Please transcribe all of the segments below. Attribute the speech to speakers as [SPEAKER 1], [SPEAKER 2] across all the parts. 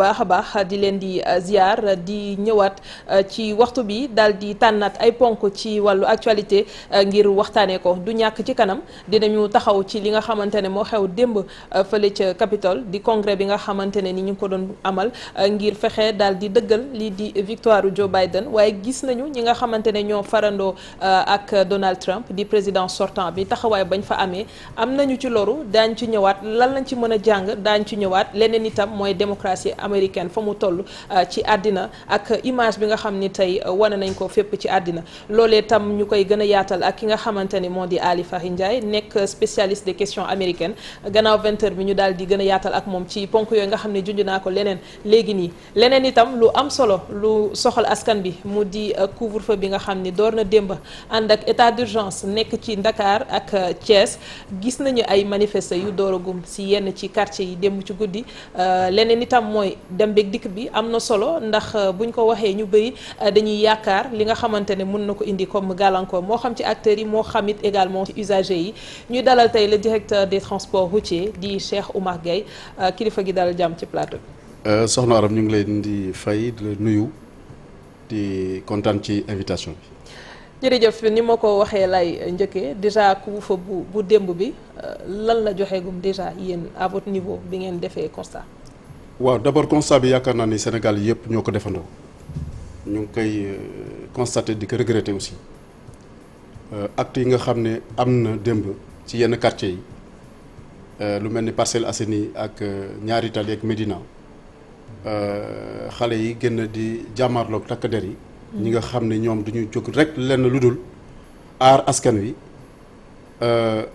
[SPEAKER 1] baax a baax di leen di ziar di ñëwaat ci waxtu bi daal di tànnaat ay ponk ci wàllu actualité ngir waxtaanee ko du ñàkk ci kanam dinañu taxaw ci li nga xamante ne moo xew démb fële ca Capitole di congrès bi nga xamante ne ni ñu ngi ko doon amal ngir fexe daal di dëggal lii di victoire Joe Biden waaye gis nañu ñi nga xamante ne ñoo farandoo ak Donald Trump di président sortant bi taxawaay bañ fa amee am nañu ci loru daañ ci ñëwaat lan lañ ci mën a jàng daañ ci ñëwaat leneen itam mooy démocratie américaine fa mu toll ci àddina ak image bi nga xam ni tey wane nañ ko fépp ci àddina loolee tam ñu koy gën a yaatal ak ki nga xamante ni moo di Ali Fahi Ndiaye nekk spécialiste des questions américaines gannaaw 20h bi ñu daal di gën a yaatal ak moom ci ponk yooyu nga xam ne junj naa ko leneen léegi nii leneen itam lu am solo lu soxal askan bi mu di couvre-feu bi nga xam ni door na démb ànd ak état d'urgence nekk ci Dakar ak Thiès gis nañu ay manifestants yu dooragum si yenn ci quartier yi démb ci guddi leneen itam mooy dem beeg dikk bi am na solo ndax buñ ko waxee ñu bëri dañuy yaakaar li nga xamante ne mën na ko indi comme gàllankoor moo xam ci acteurs yi moo xam it également ci usagers yi ñuy dalal tey le directeur des transports routiers di Cheikh Oumar Gueye kilifa gi dalal jàmm ci plateau bi.
[SPEAKER 2] Soxna Aram ñu ngi leen di fay di la nuyu di kontaan ci invitation bi.
[SPEAKER 1] jërëjëf ni ma ko waxee lay njëkkee déjà couvre-feu bu démb bi lan la joxeegum déjà yéen à votre niveau bi ngeen defee constat.
[SPEAKER 2] waaw d'abord constat bi yaakaar naa ni Sénégal yëpp ñoo ko defandoo ñu ngi koy constater di ko regretter aussi acte yi nga xam ne am na démb ci yenn quartier yi lu mel ni Parcelles Assainies ak Ñaari Tali ak Médina xale yi gën di jàmmarloog takk der yi. ñi nga xam ne ñoom duñu jóg rek lenn lu dul aar askan wi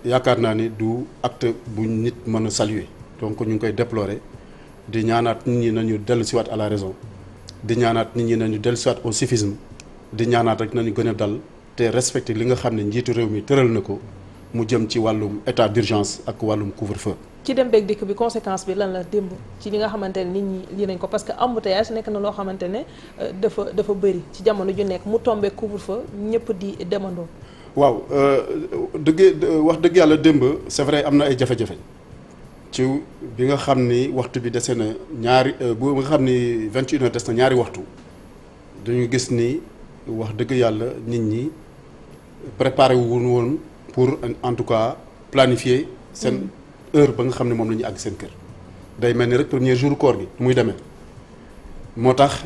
[SPEAKER 2] yaakaar naa ni du acte bu nit mën a saluer donc ñu ngi koy déplorer di ñaanaat nit ñi nañu dellu siwaat à la raison di ñaanaat nit ñi nañu dellu siwaat au civisme di ñaanaat rek nañu gën a dal te respecter li nga xam ne njiitu réew mi tëral na ko mu jëm ci wàllum état d'urgence ak wàllum couvre-feu.
[SPEAKER 1] ci dem beeg dikk bi conséquence bi lan la démb ci li nga xamante ne nit ñi lii nañ ko parce que embouteillage nekk na loo xamante ne dafa bëri ci jamono ju nekk mu tombé couvre-feu ñëpp di demandoo.
[SPEAKER 2] waaw wax dëgg yàlla démb c'est vrai am na ay jafe-jafe ci bi nga xam ni waxtu bi dese na ñaari bu nga xam ni 21h des na ñaari waxtu dañu gis ni wax dëgg yàlla nit ñi préparé wu woon pour en tout cas planifier seen. heure ba nga xam ne moom la ñuy àgg seen kër day mel ni rek premier jour koor gi muy demee moo tax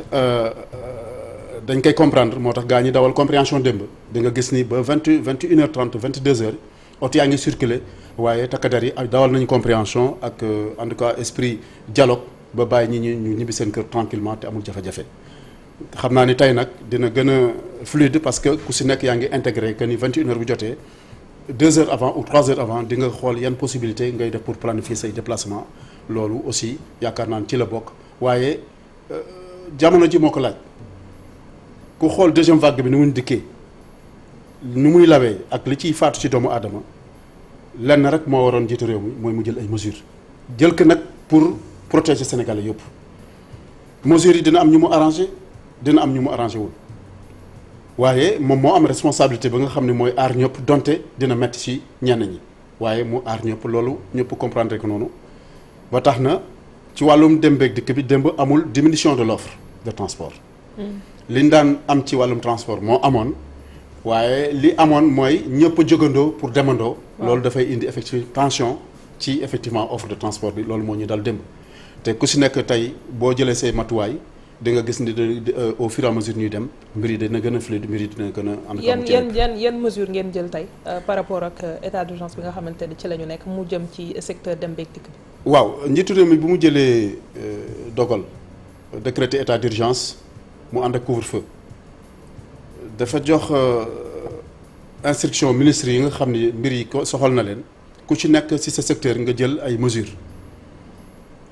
[SPEAKER 2] dañ koy comprendre moo tax gaa ñi dawal compréhension démb di nga gis ni ba 21h30 22h oto yaa ngi circuler waaye takk-der yi dawal nañu compréhension ak en tout cas esprit dialogue ba bàyyi ñi ñu ñibbi seen kër tranquillement te amul jafe-jafe xam naa ni tey nag dina gën a fluide parce que ku si nekk yaa ngi intégré que ni 21h bu jotee 2 heures avant ou 3 heures avant di nga xool yan possibilité ngay def pour planifier say déplacement loolu aussi yaakaar naa ci la bokk waaye jamono ji moo ko laaj ku xool deuxième vague bi ni muy dikkee ni muy lawee ak li ciy faatu ci doomu aadama lenn rek moo waroon jiitu réew mi mooy mu jël ay mesures jël ko nag pour protéger Sénégalais yëpp mesures yi dina am ñu mu arrangé dina am ñu mu arrangé wul. waaye moom moo am responsabilité ba nga xam ne mooy aar ñëpp donte dina metti ci ñenn ñi waaye mu aar ñëpp loolu ñëpp comprendre ko noonu ba tax na ci wàllum dem beeg dikk bi démb amul diminution de l'offre de transport. li ñu daan am ci wàllum transport moo amoon waaye li amoon mooy ñëpp a jógandoo pour demandoo. loolu dafay indi effectivement tension ci effectivement offre de transport bi loolu moo ñu dal démb te ku ci nekk tey boo jëlee say matuwaay. di nga gis ni au fur et à mesure ñuy dem mbir yi dina gën a fluide mbir yi dina gën a.
[SPEAKER 1] yan mesure ngeen jël tey par rapport ak état d'urgence bi nga xamante ni ci la ñu nekk mu jëm ci secteur dem beeg dikk bi.
[SPEAKER 2] waaw njiitu réew mi bu mu jëlee dogal décréter état d'urgence mu ànd ak couvre-feu dafa jox instruction ministres yi nga xam ni mbir yi ko soxal na leen ku ci nekk ci sa secteur nga jël ay mesures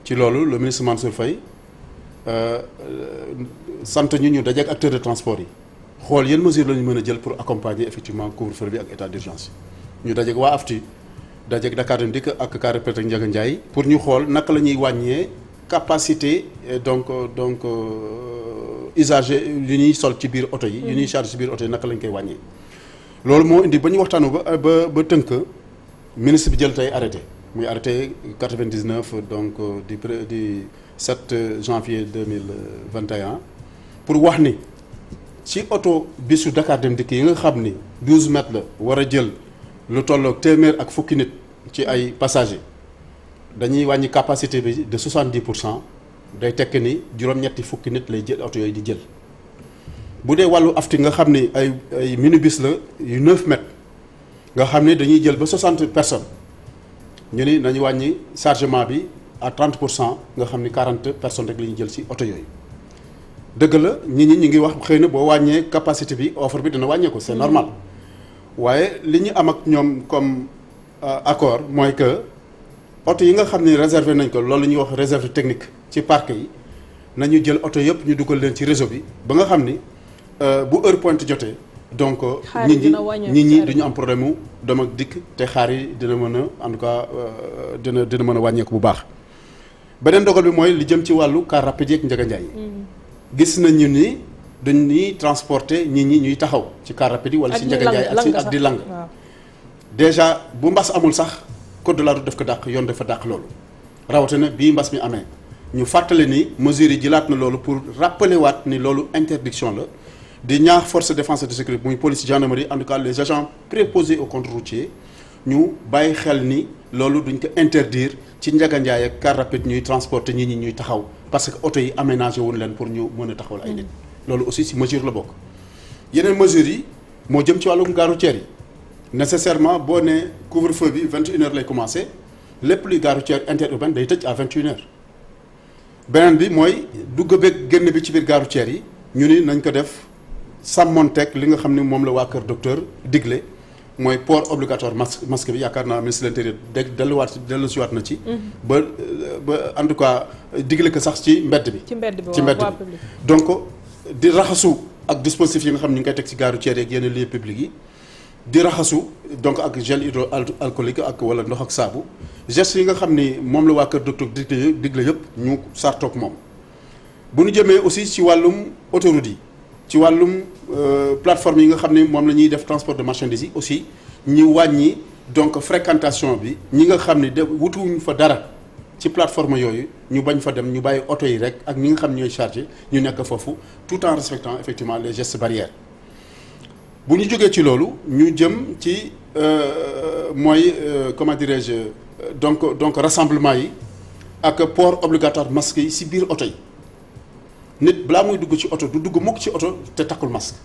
[SPEAKER 2] ci loolu le ministre Mansour Faye. sant ñu dajeek acteurs de transport yi xool yan mesures la ñu mën a jël pour accompagner effectivement couvre-feu bi ak état d'urgence ñu dajeek waa AFTU dajeek Dakar Dem Dikk ak car rapide ak Ndiaga Ndiaye pour ñu xool naka la ñuy wàññee capacité donc usager yu ñuy sol ci biir oto yi yu ñuy charge ci biir oto yi naka lañ koy wàññee loolu moo indi ba ñu waxtaanu ba tënk ministre bi jël tey arrêté muy arrêté 99 donc du 7 janvier 2021 pour wax ni ci oto bisu Dakar Dem Dikk yi nga xam ni 12 mètres la war a jël lu tolloog téeméer ak fukki nit ci ay passagers dañuy wàññi capacité bi de 70%. day tekk ni juróom-ñetti fukki nit lay jël oto yooyu di jël bu dee wàllu afti nga xam ni ay minibus la yu 9 mètres nga xam ni dañuy jël ba 60 personnes ñu ni nañu wàññi chargement bi à 30% nga xam ni 40 personnes rek la ñuy jël ci oto yooyu dëgg la nit ñi ñu ngi wax xëy na boo wàññee capacité bi offre bi dina wàññeeku c'est normal waaye li ñu am ak ñoom comme accord mooy que oto yi nga xam ni réservé nañ ko loolu la ñuy wax réserve technique ci parc yi nañu jël oto yëpp ñu dugal leen ci réseau bi ba nga xam ni bu heure pointe jotee donc nit ñi duñu am problème mu dem ak dikk te xaar yi dina mën a en tout cas dina mën a wàññeeku bu baax beneen dogal bi mooy li jëm ci wàllu car rapide yeeg Ndiaga Ndiaye yi gis nañu ni dañuy transporter nit ñi ñuy taxaw ci car rapide yi wala ci Ndiaga Ndiaye ak di lang déjà bu mbas amul sax code de la route daf ko dàq yoon dafa dàq loolu rawatina bii mbas mi amee ñu fàttale ni mesures yi jëlaat na loolu pour rappeler waat ni loolu interdiction la di ñaax force de défense et de sécurité muy police gendarmerie en tout cas les agents préposés au contrôle routier ñu bàyyi xel ni loolu duñ ko interdire ci Ndiaga Ndiaye ak car rapide ñuy transporter nit ñi ñuy taxaw parce que oto yi aménagé wuñ leen pour ñu mën a taxawal ay nit loolu aussi si mesure la bokk yeneen mesures yi moo jëm ci wàllum gare routière yi nécessairement boo nee couvre-feu bi 21h lay commencé lépp luy gare routière interurbaine day tëj à 21h beneen bi mooy dugg beeg génn bi ci biir gare routière yi ñu ni nañ ko def sàmmonteeg li nga xam ne moom la waa Kër Docteur digle mooy port obligatoire masque bi yaakaar naa ministre de l'intérieur dellusiwaat na ci. ba en tout cas digle ko sax ci mbedd bi. ci mbedd bi donc di raxasu ak dispositifs yi nga xam ne ñu ngi koy teg ci gare routière yeeg yenn lieux publics yi. di raxasu donc ak gel hydroalcoolique ak wala ndox ak saabu gestes yi nga xam ni moom la waa Kër Docteur digle yëpp ñu sartoog moom bu ñu jëmee aussi ci wàllum autoroute yi ci wàllum plateforme yi nga xam ni moom la ñuy def transport de marchandises yi aussi ñu wàññi donc fréquentation bi ñi nga xam ni wutuwuñu fa dara ci plateforme yooyu ñu bañ fa dem ñu bàyyi oto yi rek ak ñi nga xam ñooy chargé ñu nekk foofu tout en respectant effectivement les gestes barrières bu ñu jógee ci loolu ñu jëm ci mooy comment dirais-je donc rassemblement yi ak port obligatoire masque yi ci biir oto yi nit balaa muy dugg ci oto du dugg mukk ci oto te takkul masque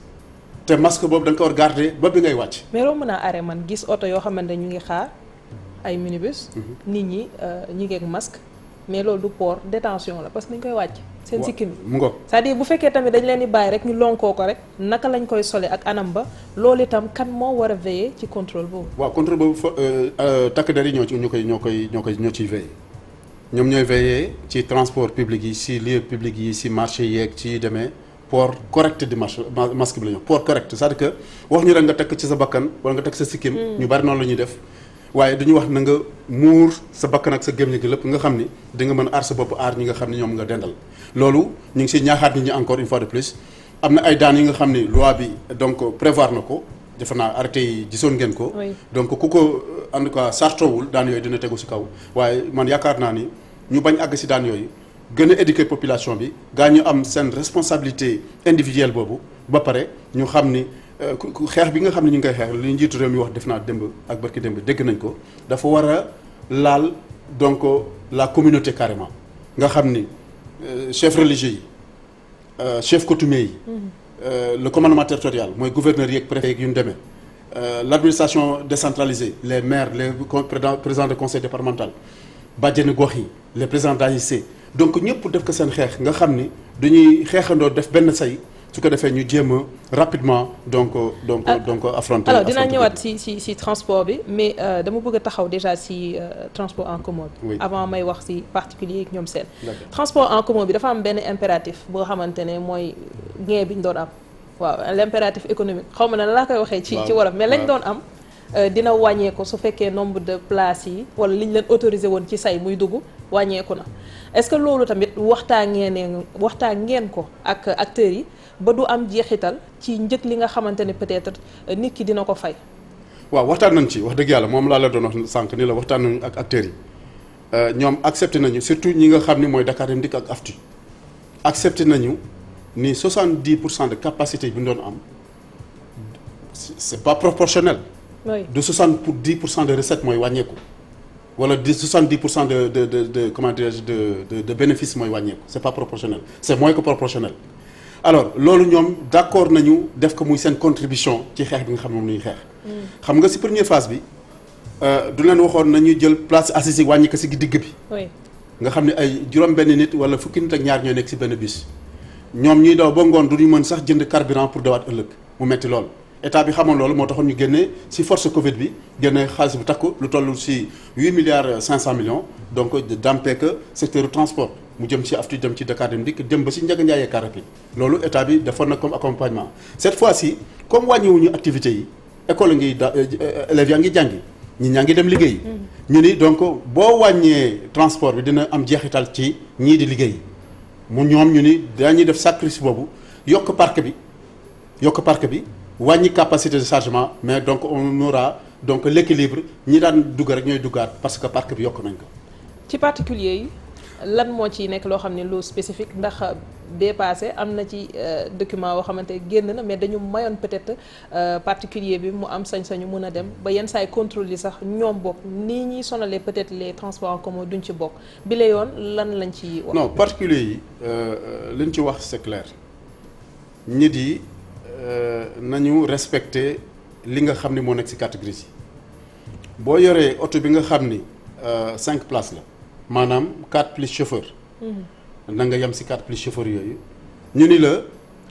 [SPEAKER 2] te masque boobu da nga ko war garder ba bi ngay wàcc.
[SPEAKER 1] mais romb naa arrêt man gis oto yoo xamante ne ñu ngi xaar ay minibus. nit ñi ñu ngi ak masque mais loolu du port détention la parce que dañ koy wàcc. seen sikkim
[SPEAKER 2] mu ngoog
[SPEAKER 1] c'est-à-dire bu fekkee tamit dañ leen di bàyyi rek ñu lonkoo ko rek naka lañ koy sole ak anam ba loolu itam kan moo war a veiller ci contrôle boobu.
[SPEAKER 2] waaw contrôle boobu takk der yi ñoo ciy veiller ñoom ñooy veiller ci transport public yi ci lieu public yi ci marché yeeg ci demee port correct di masque bi la ñu port correct c'est-à-dire que wax ñu rek nga tekk ci sa bakkan wala nga tekk sa sikkim. ñu bari noonu la ñuy def. waaye dañu wax na nga muur sa bakkan ak sa gémmiñ gi lépp nga xam ni di nga mën a aar sa bopp aar ñi nga xam ne ñoom nga dendal loolu ñu ngi si ñaaxaat nit ñi encore une fois de plus am na ay daan yi nga xam ni loi bi donc prévoir na ko defe naa arrêté yi gisoon ngeen ko. donc ku ko en tout cas sartowul daan yooyu dina tegu si kaw waaye man yaakaar naa ni ñu bañ àgg si daan yooyu gën a éduquer population bi gaa ñu am seen responsabilité individuelle boobu ba pare ñu xam ni. xeex bi nga xam ne ñu ngi koy xeex li njiitu réew mi wax def naa démb ak barki démb dégg nañ ko dafa war a laal donc la communauté carrément nga xam ni chef religieux yi chef coutumier yi le commandement territorial mooy gouverneur yeeg préfet yeeg yu ñu demee l'administration décentralisée les maires les présidents de conseil départemental bàjjeni gox yi les présidents d'AIC donc ñëpp def ko seen xeex nga xam ni dañuy xeexandoo def benn say su ko defee ñu jéem a rapidement donc affronter.
[SPEAKER 1] alors dinaa ñëwaat ci transport bi mais dama bëgg a taxaw déjà ci transport en commun bi.
[SPEAKER 2] Oui.
[SPEAKER 1] avant may wax ci particulier ak ñoom seen. transport en commun bi dafa am benn impératif boo xamante ne mooy gain bi ñu doon am waaw l'impératif économique xaw ma ne laa koy waxee. ci wolof mais lañ doon am. dina wàññeeku su fekkee nombre de places yi wala li ñu leen autorisé woon ci say muy dugg wàññeeku na est-ce que loolu tamit waxtaan ngeen ko ak acteurs yi ba du am jeexital ci njëg li nga xamante ne peut-être nit ki dina ko fay.
[SPEAKER 2] waaw waxtaan nañ ci wax dëgg yàlla moom laa la doon wax sànq ni la waxtaan nañu ak acteurs yi ñoom accepté nañu surtout ñi nga xam ni mooy Dakar Dem Dikk ak AFTU accepté nañu ni 70% de capacité bi ñu doon am c'est pas proportionnel.
[SPEAKER 1] oui
[SPEAKER 2] de 70% de recette mooy wàññeeku wala de 70% de comment dirais-je de bénéfice mooy wàññeeku c'est pas proportionnel c'est moins que proportionnel. alors loolu ñoom d'accord nañu def ko muy seen contribution ci xeex bi nga xam ne moom la ñuy xeex. xam nga ci première phase bi du leen waxoon nañu jël place assise yi wàññi ko ci digg bi.
[SPEAKER 1] oui
[SPEAKER 2] nga xam ne ay juróom-benn nit wala fukki nit ak ñaar ñooy nekk ci benn bus. ñoom ñuy daw ba ngoon du ñu mën sax jënd carburant pour dawaat ëllëg mu metti lool. état bi xamoon loolu moo taxoon ñu génnee ci force Covid bi génne xaalis bu takku lu toll ci 8 milliards 500 millions donc dampé que secteur transport mu jëm ci AFTU jëm ci Dakar Dem Dikk dem ba ci Ndiaga Ndiaye car rapide loolu état bi defoon na comme accompagnement cette fois-ci comme wàññiwuñu activités yi école ngi élèves yaa ngi jàngi ñi ñaa ngi dem liggéey. ñu ni donc boo wàññee transport bi dina am jeexital ci ñii di liggéey mu ñoom ñu ni dañuy def sacrifice boobu yokk parc bi wàññi capacité de chargement mais donc on aura donc l'équilibre ñi daan dugg rek ñooy duggaat parce que parc bi yokk nañ ko.
[SPEAKER 1] ci particulier yi lan moo ci nekk loo xam ne lu spécifique ndax bee passé am na ci document yoo xamante génn na mais dañu mayoon peut-être particulier bi mu am sañ-sañu mën a dem ba yenn saay contrôle yi sax ñoom bokk nii ñuy sonalee peut-être les transports en commun duñ ci bokk bi la yoon lan lañ ci wax.
[SPEAKER 2] non particulier yi li ñu ci wax c'est clair ñi di nañu respecter li nga xam ni moo nekk ci carte grise yi boo yoree oto bi nga xam ni 5 places la maanaam 4 plus chauffeur na nga yem ci 4 plus chauffeur yooyu ñu ni la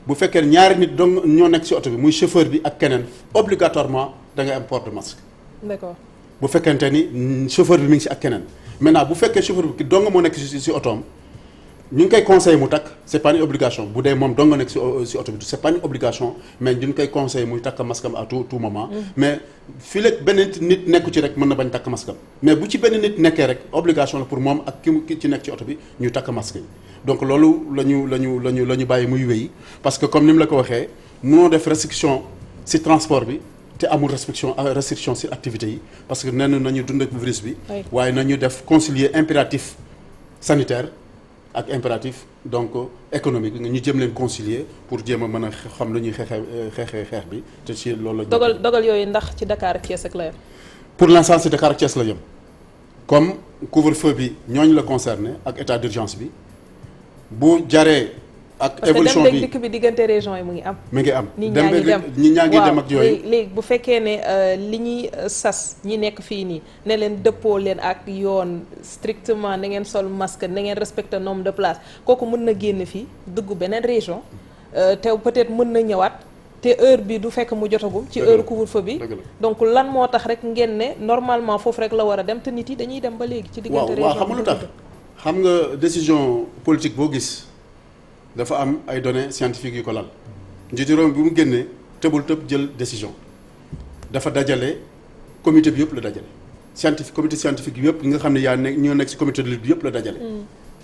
[SPEAKER 2] bu fekkee ñaari nit dong ñoo nekk ci oto bi muy chauffeur bi ak keneen obligatoirement da ngay am port de masque.
[SPEAKER 1] d'accord
[SPEAKER 2] bu fekkente ni chauffeur bi mi ngi ci ak keneen maintenant bu fekkee chauffeur bi ki dong moo nekk ci otoom ñu ngi koy conseillé mu takk c'est pas une obligation bu dee moom dong nga nekk ci oto bi c'est pas une obligation mais ñu ngi koy conseillé muy takk maskam à tout moment. mais fii léegi benn nit nekku ci rek mën na bañ takk maskam mais bu ci benn nit nekkee rek obligation la pour moom ak ki ci nekk ci oto bi ñu takk masque yi donc loolu la ñu bàyyi muy wéy parce que comme ni mu la ko waxee mënoo def restriction ci transport bi te amul restriction ci activités yi parce que nee nañu dund ak virus bi. waaye nañu def concilier impératif sanitaire. ak impératif donc économique ñu jëm leen concilier pour jéem a mën a xam lu ñuy xeexee xeex bi te ci loolu la.
[SPEAKER 1] dogal yooyu ndax ci Dakar ak Thiès ak la yem.
[SPEAKER 2] pour l'instant ci Dakar ak Thiès la yem comme couvre-feu bi ñooñu la concerné ak état d'urgence bi bu jaree. ak évolution bi
[SPEAKER 1] parce que dem dikk bi diggante région yi mu ngi am.
[SPEAKER 2] mi ngi am
[SPEAKER 1] nit ñaa ngi dem
[SPEAKER 2] ak yooyu.
[SPEAKER 1] léegi bu fekkee ne li ñuy sas ñi nekk fii nii ne leen dëppoo leen ak yoon strictement na ngeen sol masque na ngeen respecter nombre de places kooku mën na génn fii dugg beneen région te peut-être mën na ñëwaat te heure bi du fekk mu jotagum. ci heure couvre-feu bi. donc lan moo tax rek ngeen ne normalement foofu rek la war a dem te nit yi dañuy dem ba léegi. ci diggante région
[SPEAKER 2] waaw xam nga lu tax xam nga décision politique boo gis. dafa am ay données scientifiques yu ko lal njiitu réew mi bi mu génnee tëbul tëb jël décision dafa dajale comité bi yëpp la dajale comité scientifique bi yëpp ñi nga xam ne ñoo nekk ci comité de lutte bi yëpp la dajale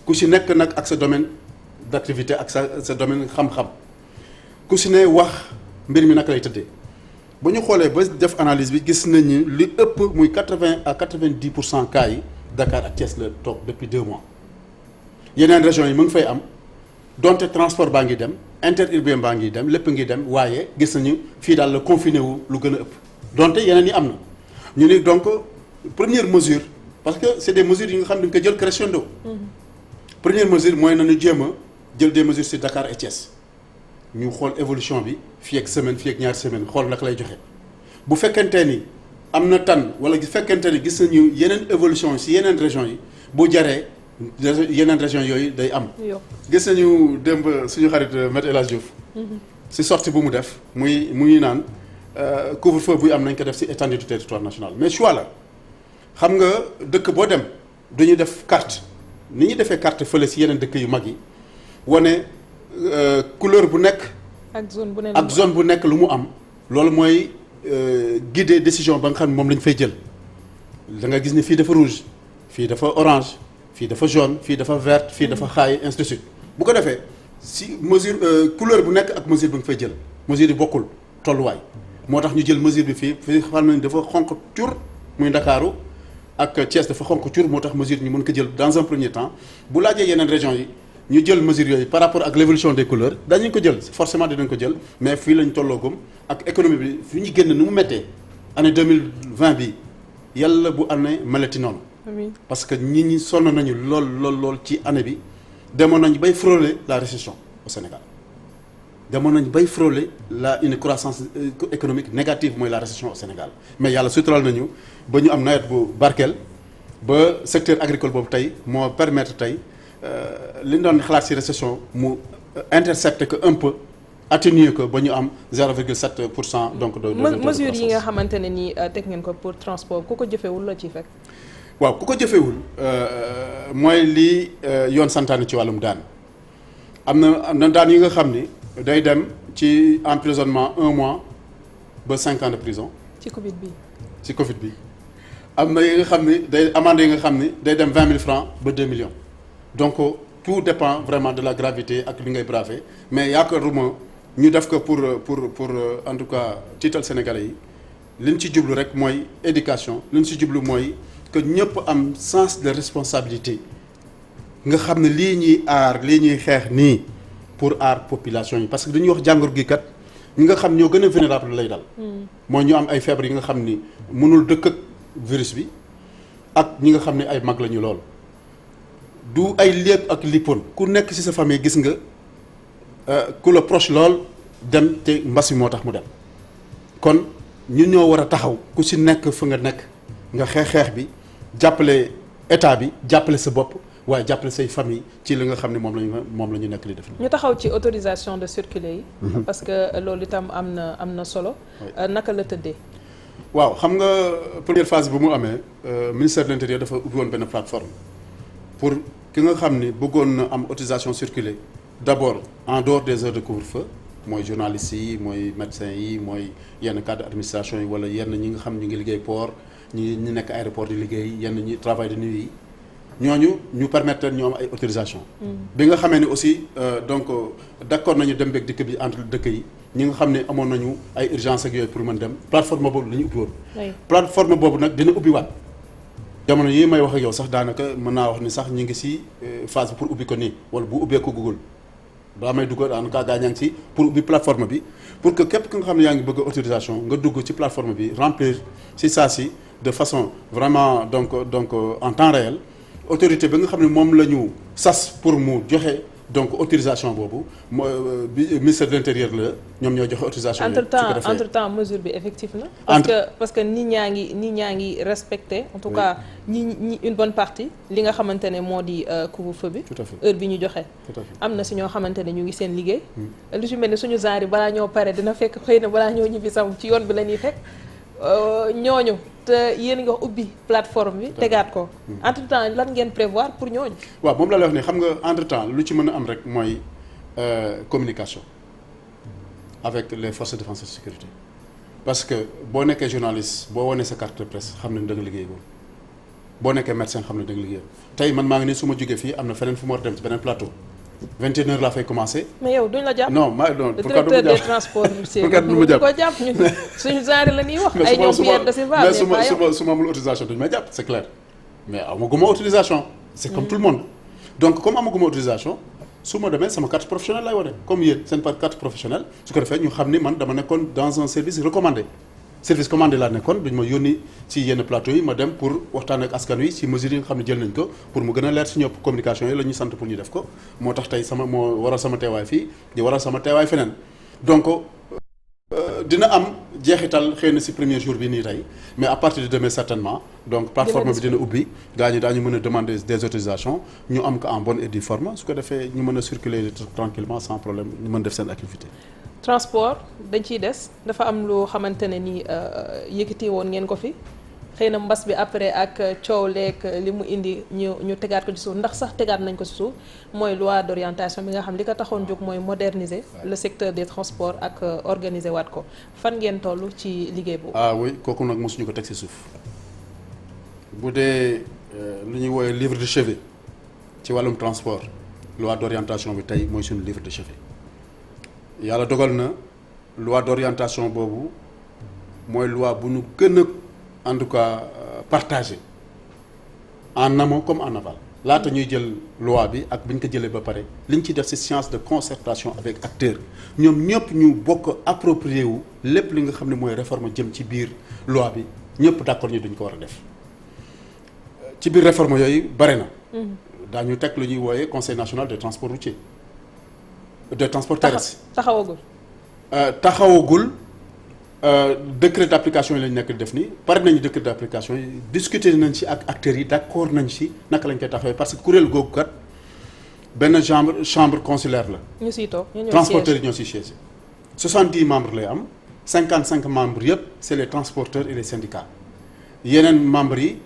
[SPEAKER 2] ku ci nekk nag ak sa domaine d'activité ak sa domaine xam-xam ku ci ne wax mbir mi naka lay tëddee ba ñu xoolee ba def analyse bi gis nañu li ëpp muy 80 à 90% cas yi Dakar ak Thiès la toog depuis 2 mois yeneen régions yi mu ngi fay am donte transport baa ngi dem interurbain baa ngi dem lépp ngi dem waaye gis nañu fii daal la confiné wu lu gën a ëpp donte yeneen yi am na ñu ni donc première mesure parce que c'est des mesures yi nga xam ne dañu ko jël crescendo. Première mesure mooy nañu jéem a jël des mesures sur Dakar et Thiès ñu xool évolution bi fii ak semaine fii ak ñaari semaine xool naka lay joxe bu fekkente ni am na tan wala bu fekkente ni gis nañu yeneen évolution ci yeneen régions yi bu jaree. yeneen région yooyu day am. gis nañu démb suñu xarit Me El Hadji Diouf ci sortie bu mu def muy naan couvre-feu buy am nañ ko def ci étendue du territoire national mais choix la xam nga dëkk boo dem dañuy def carte ni ñuy defee carte fële ci yeneen dëkk yu mag yi wane couleur bu nekk. ak zone bu nekk lu mu am. loolu mooy guider décision ba nga xam ne moom la ñu fay jël da nga gis ni fii dafa rouge fii dafa orange. fii dafa jaune fii dafa verte fii dafa xaay ainsi de suite bu ko defee si mesure couleur bu nekk ak mesure bi nga fay jël mesure yi bokkul tolluwaay moo tax ñu jël mesure bi fii xam nañ dafa xonq cur muy Ndakaaru ak Thiès dafa xonq cur moo tax mesure ñu mën ko jël dans un premier temps bu laajee yeneen régions yi ñu jël mesure yooyu par rapport ak l'évolution des couleurs dañu ko jël forcément dinañ ko jël mais fii lañ tolloogum ak économie bi fi ñu génn nu mu méttee année 2020 bi yàlla bu année melati noonu parce que ñi sonn nañu lool ci année bi demoon nañu bay frôler la récession au Sénégal demoon nañu bay frôler une croissance économique négative mooy la récession au Sénégal mais yàlla sutural nañu ba ñu am nawet bu barkeel ba secteur agricole boobu tey moo permettre tey li ñu doon xalaat ci récession mu intercepter que un peu atténuer ko ba ñu am 0,7% donc de
[SPEAKER 1] mesures yi nga xamante ne nii teg ngeen ko pour transport ku ko jëfewul la ciy fekk.
[SPEAKER 2] waaw ku ko jëfewul mooy lii yoon santaane ci wàllum daan am na daan yi nga xam ni day dem ci emprisonnement 1 mois ba 5 ans de prison.
[SPEAKER 1] ci Covid bi.
[SPEAKER 2] ci Covid bi am na yi nga xam ni day amende yi nga xam ni day dem 20 000 francs ba 2 millions donc tout dépend vraiment de la gravité ak li ngay braver mais yaakaaruma ñu def ko pour en tout cas tiital sénégalais yi li ñu ci jublu rek mooy éducation li ñu ci jublu mooy que ñëpp am sens de responsabilité nga xam ne lii ñuy aar lii ñuy xeex nii pour aar population yi parce que dañuy wax jàngoro gi kat ñi nga xam ñoo gën a vulnérable lay dal. mooy ñu am ay feebar yi nga xam ni mënul dëkk ak virus bi ak ñi nga xam ne ay mag lañu lool du ay lépp ak lippoon ku nekk ci sa famille gis nga ku la proche lool dem te mbas mi moo tax mu dem kon ñun ñoo war a taxaw ku ci nekk fa nga nekk nga xeex bi jàppale état bi jàppale sa bopp waaye jàppale say famille ci li nga xam ne moom la ñu nekk li def. ñu
[SPEAKER 1] taxaw ci autorisation de circuler yi. parce que loolu itam am na solo. naka la tëddee.
[SPEAKER 2] waaw xam nga première phase bu mu amee ministère de l'intérieur dafa ubbi woon benn plateforme pour ki nga xam ni bëggoon na am autorisation circuler d'abord en dehors des heures de couvre-feu mooy journalistes yi mooy médecins yi mooy yenn cadre d'administration yi wala yenn ñi nga xam ñu ngi liggéey port ñi nekk aéroport di liggéey yenn ñi travail de nuit yi ñooñu ñu permettre ñu am ay autorisation bi nga xamee ne aussi donc d'accord nañu dem beeg dikk bi entre dëkk yi ñi nga xam ne amoon nañu ay urgence ak yooyu pour mën dem plateforme boobu la ñu ubbi woon plateforme boobu nag dina ubbi waat jamono yi may wax ak yow sax daanaka mën naa wax ni sax ñu ngi ci phase bi pour ubbi ko nii wala bu ubbee ko Google balaa may dugg en tout cas gaa ñaa ngi ci pour ubbi plateforme bi pour que képp ki nga xam ne yaa ngi bëgg autorisation nga dugg ci plateforme bi remplir ci saa si de façon vraiment donc en temps réel autorité bi nga xam ne moom la ñu sas pour mu joxe donc autorisation boobu bi ministère de l'intérieur la ñoom ñoo joxe autorisation.
[SPEAKER 1] entre temps mesure bi effectif na. parce que nit ñaa ngi respecté. en tout cas ñi une bonne partie li nga xamante ne moo di couvre-feu bi.
[SPEAKER 2] tout à fait
[SPEAKER 1] heure bi ñu joxe. am na si ñoo xamante ne ñu ngi seen liggéey. lu ci mel ni suñu genre yi balaa ñoo pare dina fekk xëy na balaa ñoo ñibbi sax ci yoon bi la ñuy fekk. ñooñu te yéen nga ubbi plateforme bi tegaat ko entre temps lan ngeen prévoir pour ñooñu.
[SPEAKER 2] waaw moom la wax ni xam nga entre temps lu ci mën a am rek mooy communication avec les forces de défense et de sécurité parce que boo nekkee journaliste boo wanee sa carte de presse xam ne da nga liggéey boo nekkee médecin xam ne da nga liggéey tey man maa ngi nii su ma jógee fii am na feneen fu ma war dem ci beneen plateau 21h laa fay commencer.
[SPEAKER 1] mais yow duñ la jàpp.
[SPEAKER 2] non non
[SPEAKER 1] le directeur des transports du ko jàpp ñun suñu genre la ñuy wax. ay ñoom Pierre de Silva
[SPEAKER 2] mais su ma amul autorisation duñ may jàpp c'est clair mais amaguma autorisation. c'est comme tout le monde. donc comme amaguma autorisation su ma demee sama carte professionnelle lay wane comme yéen seen carte professionnelle su ko defee ñu xam ni man dama nekkoon dans un service recommandé. service commandé laa nekkoon duñ ma yónni ci yenn plateau yi ma dem pour waxtaan ak askan wi ci mesures yi nga xam ne jël nañ ko pour mu gën a leer ci ñëpp communication yi la ñu sant pour ñu def ko moo tax tey moo waral sama teewaay fii di waral sama teewaay feneen donc dina am jeexital xëy na ci premier jour bi nii tey mais à partir de demain certainement donc plateforme bi dina ubbi gaa ñi daañu mën a demander des autorisations ñu am ko en bonne et due forme su ko defee ñu mën a circuler tranquillement sans problème ñu mën def seen activité.
[SPEAKER 1] transport dañ ciy des dafa am loo xamante ne ni yëkkati woon ngeen ko fi xëy na mbas bi après ak coow leeg li mu indi ñu tegaat ko ci suuf ndax sax tegaat nañ ko ci suuf mooy loi d'orientation bi nga xam li ko taxoon jóg mooy moderniser le secteur des transports ak organiser waat ko fan ngeen toll ci liggéey boobu.
[SPEAKER 2] ah oui kooku nag mosuñu ko teg ci suuf bu dee lu ñuy woowee livre de chevet ci wàllum transport loi d'orientation bi tey mooy suñu livre de chevet. yàlla dogal na loi d'orientation boobu mooy loi bu nu gën a en tout cas partagé en amont comme en aval laata ñuy jël loi bi ak bi ñu ko jëlee ba pare li ñu ci def ci séance de concertation avec acteurs ñoom ñëpp ñu bokk approprié wu lépp li nga xam ne mooy réforme jëm ci biir loi bi ñëpp d'accord ñu duñ ko war a def ci biir réforme yooyu bare na. daañu teg lu ñuy wooyee conseil national de transport routier de transport terrestre. taxawagul décret d'application yi lañ nekk def ni pare nañu décret d'application yi discuter nañ ci ak acteurs yi d'accord nañ ci naka lañ koy taxawee parce que kuréel googu kat benn chambre consulaire la.
[SPEAKER 1] ñu siy toog
[SPEAKER 2] transporteurs yi ñoo siy siège 70 membres lay am 55 membres yëpp c'est les transporteurs et les syndicats yeneen membres yi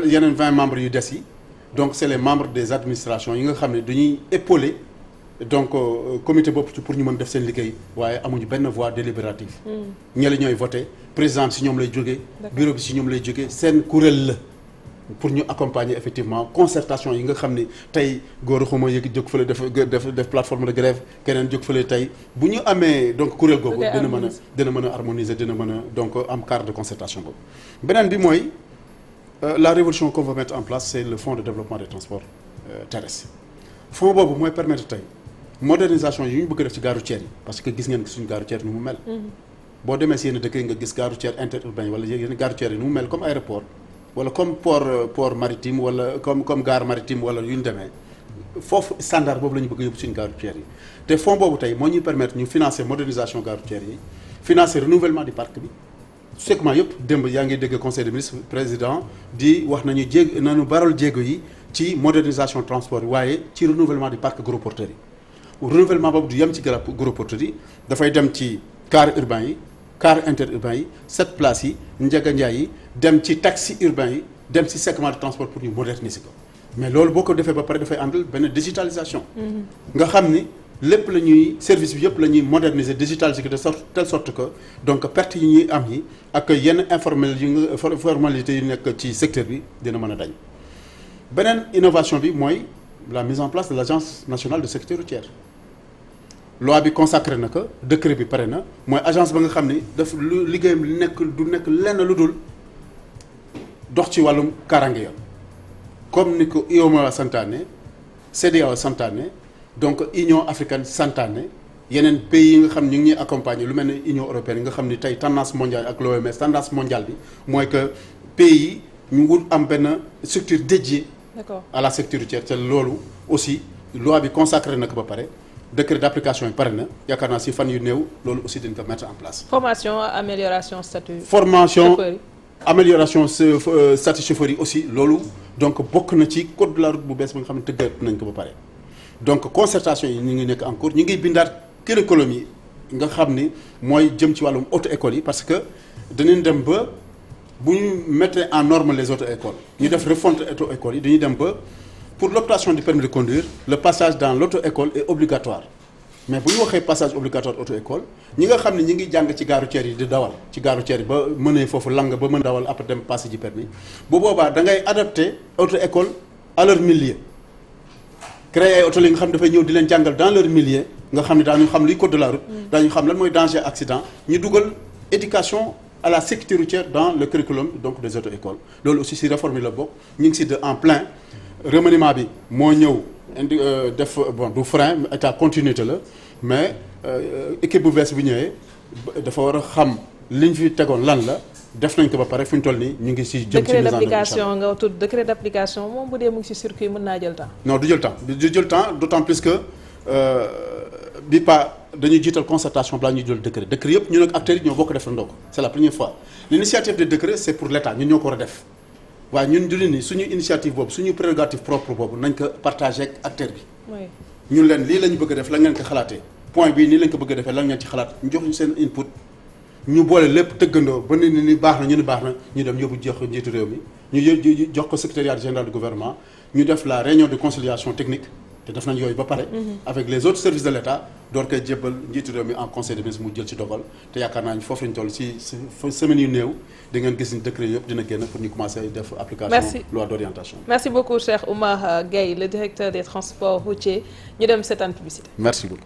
[SPEAKER 2] yeneen 20 membres yu des yi donc c'est les membres des administrations yi nga xam ne dañuy épauler. donc comité bopp ci pour ñu mën def seen liggéey waaye amuñu benn voix délibérative. ñële ñooy voté président si ñoom lay jógee. bureau bi si ñoom lay jógee seen kuréel la pour ñu accompagner effectivement concertation yi nga xam ni tey góor xuma yëg jóg fële def plateforme de grève keneen jóg fële tey bu ñu amee donc kuréel googu. dina mën a harmoniser dina mën a donc am cadre de concertation boobu. beneen bi mooy la révolution qu'on veut mettre en place c'est le fonds de développement des transports terrestres fonds boobu mooy permettre tey. modernisation yi ñu bëgg def ci gare routière yi parce que gis ngeen suñu gare routière ni mu mel. boo demee si yenn dëkk yi nga gis gare routière interurbain yi wala yenn gare routière yi ni mu mel comme aéroport wala comme port maritime wala comme gare maritime wala yu ñu demee foofu standard boobu la ñu bëgg yóbbu suñu gare routière yi te fonds boobu tey moo ñuy permettre ñu financer modernisation gare routière yi financer renouvellement du parc bi segment yëpp démb yaa ngi dégg conseil des ministres président di wax nañu baral jéego yi ci modernisation transport yi waaye ci renouvellement du parc gros porteurs yi renouvellement boobu du yem ci gros porteurs yi dafay dem ci car urbain yi car interurbain yi 7 places yi njaganjaay yi dem ci taxi urbain yi dem ci segment de transport pour ñu moderniser ko mais loolu boo ko defee ba pare dafay àndal benn digitalisation nga xam ni lépp la ñuy service bi yëpp la ñuy moderniser digitaliser ko de telle sorte que donc perte yi ñuy am yi ak yenn formalité yu nekk ci secteur bi dina mën a dañ beneen innovation bi mooy la mise en place de l'agence nationale de sécurité routière loi bi consacré na ko décret bi pare na mooy agence ba nga xam ni daf lu liggéeyam du nekk lenn lu dul dox ci wàllum kaaraange yoon comme ni ko UEMOA santaane CEDEAO santaane donc Union africaine santaane yeneen pays yi nga xam ñu ngi ñuy accompagner lu mel ne Union européenne nga xam ni tey tendance mondiale ak l'OMS tendance mondiale bi mooy que pays yi ñu wut am benn structure dédiée à la sécurité routière te loolu aussi loi bi consacré na ko ba pare décret d'application yi pare na yaakaar naa si fan yu néew loolu aussi dañ ko mettre en place.
[SPEAKER 1] formation amélioration statut.
[SPEAKER 2] amélioration statut chauffeur yi aussi loolu donc bokk na ci code de la route bu bees bi nga xam ne tëggat nañ ko ba pare. donc concertation yi ñu ngi nekk en cours ñu ngi bindaat curriculum yi nga xam ni mooy jëm ci wàllum auto école yi parce que danañ dem ba bu ñu mettre en norme les auto écoles ñu def refonte auto école yi dañuy dem ba. Pour l'obtention du permis de conduire, le passage dans l'auto-école est obligatoire. Mais bu ñu waxee passage obligatoire auto-école ñi nga xam ne ñi ngi jàng ci gare routière yi di dawal ci gare routière yi ba mënee foofu lang ba mën dawal après dem passer ji permis bu boobaa da ngay adapter auto-école à leur milieu. créer ay auto li nga xam ne dafay ñëw di leen jàngal dans leur milieu nga xam ne daañu xam luy code de la route. daañu xam lan mooy danger accident ñu dugal éducation à la sécurité routière dans le curriculum donc des auto-écoles loolu aussi si réforme yi la bokk ñu ngi si en plein. remaniement bi moo ñëw indi def bon du frein état continuité la mais équipe bu bees bi ñëwee dafa war a xam liñ fi tegoon lan la def nañ ko ba pare fu ñu toll nii ñu ngi si jëm ci
[SPEAKER 1] décret d'application nga tudd décret d'application moom bu dee mu ngi si circuit mën naa jël temps. non
[SPEAKER 2] du jël temps d'autant plus que bi dañuy jiital concertation balaa ñuy jël décret yëpp ñu nag acteurs yi ñoo bokk defandoo ko c'est la première fois l'initiative de décret c'est pour l'état ñun ñoo ko war a def. waaye ñun jullit ni suñu initiative boobu suñu prérogative propre boobu nañ ko partager ak acteur bi. ñun leen lii la ñu bëgg a def la ngeen ko xalaatee point bii nii lañ ko bëgg a defee lan ngeen ci xalaat ñu jox ñu seen input ñu boole lépp tëggandoo ba ni baax na ñu ni baax na ñu dem yóbbu jox njiitu réew mi ñu jox ko secrétariat général du gouvernement ñu def la réunion de conciliation technique te def nañ yooyu ba pare. avec les autres services de l'État door koy jébbal njiitu réew mi en conseil des ministres mu jël ci dogal te yaakaar naa ñu foofu lañ toll ci semaine yu néew di ngeen gis ni décret yëpp dina génn pour ñu commencer def application loi d'orientation.
[SPEAKER 1] Merci beaucoup Cheikh Oumar Gueye le directeur des transports routiers ñu dem seetaan publicité.
[SPEAKER 2] Merci beaucoup.